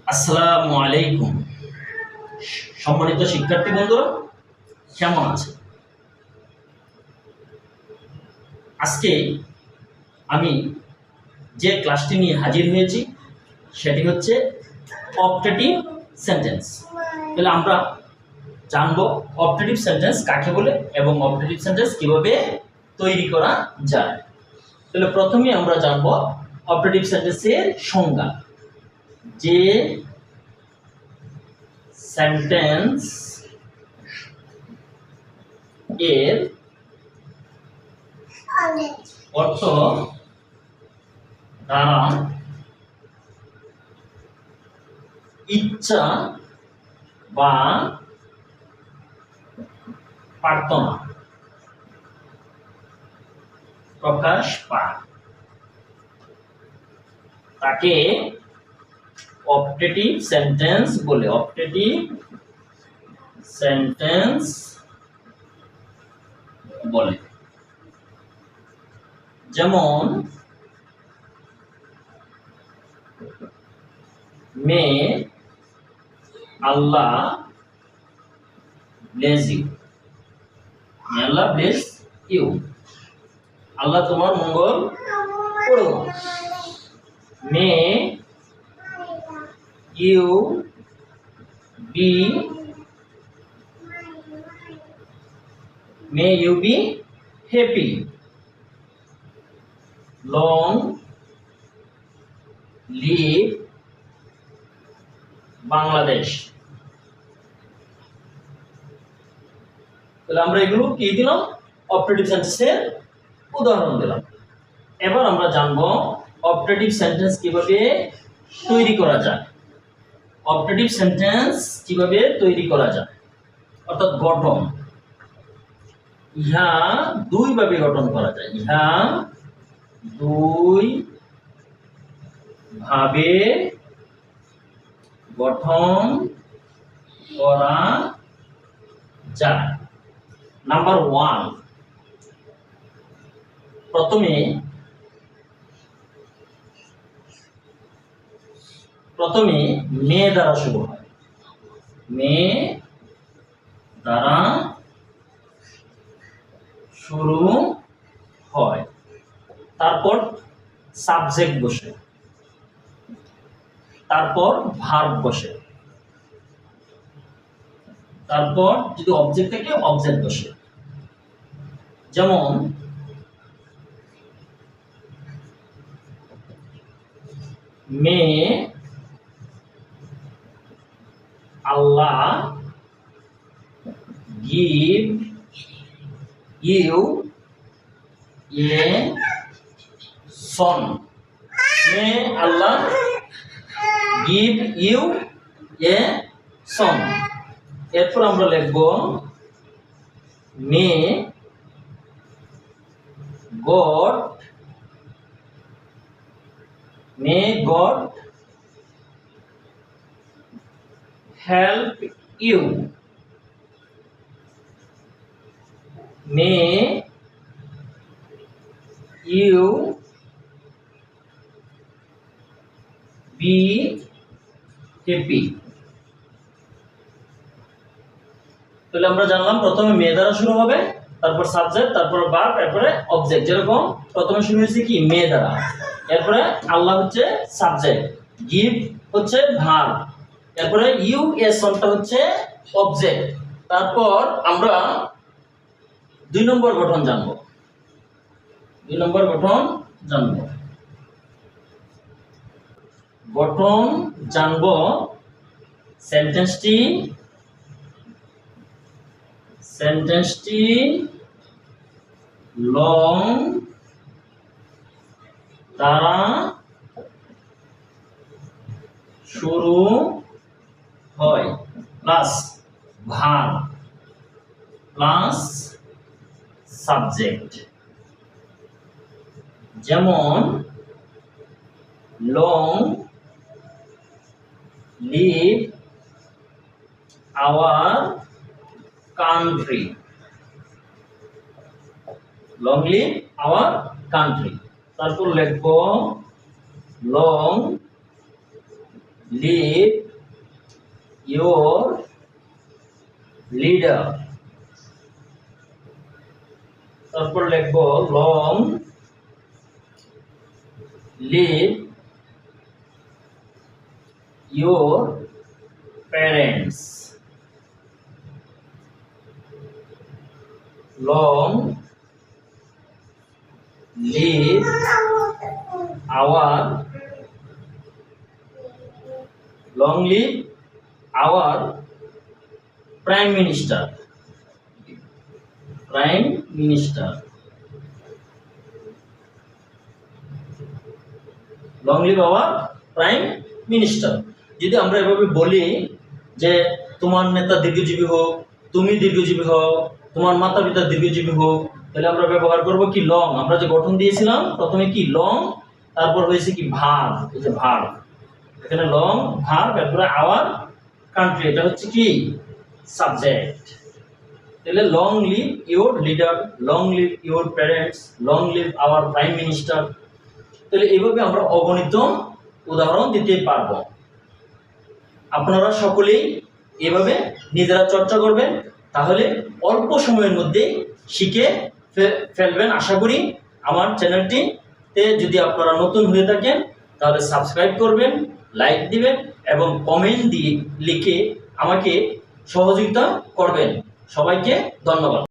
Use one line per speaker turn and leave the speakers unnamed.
আসসালামু আলাইকুম। সম্মানিত শিক্ষার্থী বন্ধুরা, কেমন আছে? আজকে আমি যে ক্লাসটি নিয়ে হাজির হয়েছি সেটি হচ্ছে অপটেটিভ সেন্টেন্স। তাহলে আমরা জানবো অপটেটিভ সেন্টেন্স কাকে বলে এবং অপটেটিভ সেন্টেন্স কিভাবে তৈরি করা যায়। তাহলে প্রথমে আমরা জানবো অপটেটিভ সেন্টেন্সের সংজ্ঞা। যে সেন্টেন্স এর অর্থ দ্বারা ইচ্ছা বা প্রার্থনা প্রকাশ পায় তাকে অপটেটিভ সেন্টেন্স বলে। অপটেটিভ সেন্টেন্স বলে। যেমন may Allah bless you. May Allah bless you. আল্লাহ তোমার মঙ্গল করুন। May you be happy. Long live Bangladesh. তাহলে আমরা এগুলো কি দিলাম? অপটেটিভ সেন্টেন্সের উদাহরণ দিলাম। এবার আমরা জানবো অপটেটিভ সেন্টেন্স কিভাবে তৈরি করা যায়। অপটেটিভ সেন্টেন্স কিভাবে তৈরি করা যায় অর্থাৎ গঠন। ইহা দুই ভাবে গঠন করা যায়। ইহা দুই ভাবে গঠন করা যায়। নাম্বার 1, প্রথমে মে দ্বারা শুরু হয়। মে দ্বারা শুরু হয়, তারপর সাবজেক্ট বসে, তারপর ভার্ব বসে, তারপর যদি অবজেক্ট থাকে অবজেক্ট বসে। যেমন may Allah give you a son. May Allah give you a son. এরপর আমরা লিখব may God help you. May you be happy. তাহলে আমরা জানলাম প্রথমে মে দ্বারা শুরু হবে, তারপর সাবজেক্ট, তারপর ভার্ব, তারপরে অবজেক্ট। যেরকম প্রথমে শুরু হয়েছে কি মে দ্বারা, এরপরে আল্লাহ হচ্ছে সাবজেক্ট, গিভ হচ্ছে ভার্ব, এরপরে ইউ এস অনটা হচ্ছে অবজেক্ট। তারপর আমরা 2 নম্বর গঠন জানবো। 2 নম্বর গঠন জানবো। গঠন জানবো সেন্টেন্সটি লং দ্বারা শুরু হয় প্লাস ভার্ব প্লাস সাবজেক্ট। যেমন long live our country. Long live our country. তারপর লিখব লং লিভ ইয়োর লিডার। তারপর লিখবো long live your parents. Long live our prime minister. Long live our prime minister. যদি আমরা এভাবে বলি যে তোমার নেতা দীর্ঘজীবী হোক, তুমি দীর্ঘজীবী হও, তোমার মাতা পিতা দীর্ঘজীবী হোক, তাহলে আমরা ব্যবহার করব কি লং। আমরা যে গঠন দিয়েছিলাম প্রথমে কি লং, তারপর হয়েছে কি ভার্ব। এই যে ভার্ব, এখানে লং ভার্ব, এরপরে আওয়ার কান্ট্রি, এটা হচ্ছে কি সাবজেক্ট। তাহলে long live your leader, long live your parents, long live our prime minister. তাহলে এইভাবে আমরা অগণিত উদাহরণ দিতে পারবো। আপনারা সকলেই এভাবে নিজেরা চর্চা করবেন, তাহলে অল্প সময়ের মধ্যে শিখে ফেলবেন আশা করি। আমার চ্যানেলটিতে যদি আপনারা নতুন হয়ে থাকেন তাহলে সাবস্ক্রাইব করবেন, লাইক দিবেন এবং কমেন্ট দিয়ে লিখে আমাকে সহযোগিতা করবেন। সবাইকে ধন্যবাদ।